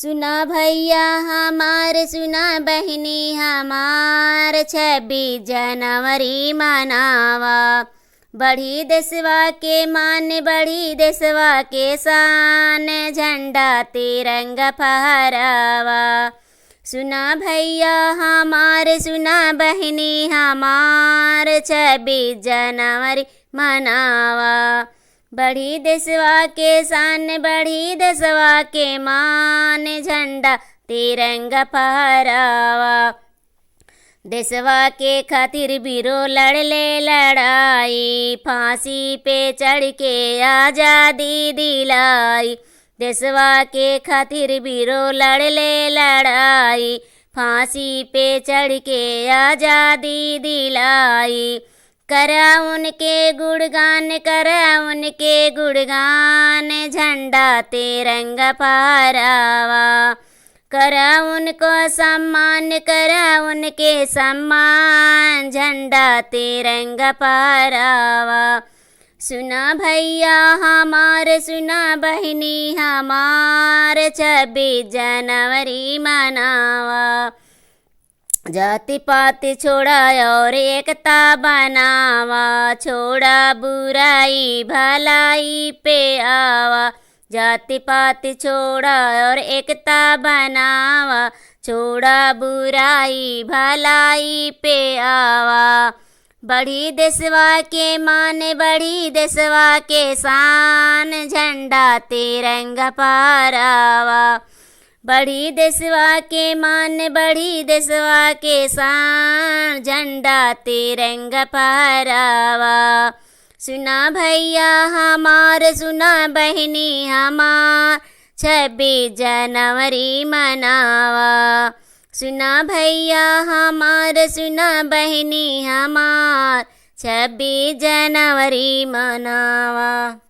सुना भैया हमार, सुना बहनी हमार, 26 जनवरी मनावा। बढ़ी देशवा के मान, बढ़ी देशवा के शान, झंडा तिरंगा फहरावा। सुना भैया हमार, सुना बहनी हमार, 26 जनवरी मनावा। बढ़ी देशवा के शान, बढ़ी देशवा के मान, झंडा तिरंगा फहरावा। देशवा के खातिर वीरों लड़ले लड़ाई, फांसी पे चढ़ के आज़ादी दिलाई। देशवा के खातिर वीरों लड़ले लड़ाई, फांसी पे चढ़ के आज़ादी दिलाई। करा उनके गुणगान, करा उनके गुणगान, झंडा तिरंगा फहरावा। करा उनको सम्मान, करा उनके सम्मान, झंडा तिरंगा फहरावा। सुना भैया हमार, सुना बहनी हमार, 26 जनवरी मनावा। जाति पाति छोड़ा और एकता बनावा, छोड़ा बुराई भलाई पे आवा। जाति पाति छोड़ा और एकता बनावा, छोड़ा बुराई भलाई पे आवा। बढ़ी देशवा के मान, बढ़ी देशवा के शान, झंडा तिरंगा फहरावा। बढ़ी देशवा के मान, बढ़ी देशवा के शान, झंडा तिरंगा फहरावा। सुना भैया हमार, सुना बहनी हमार, 26 जनवरी मनावा। सुना भैया हमार, सुना बहनी हमार, 26 जनवरी मनावा।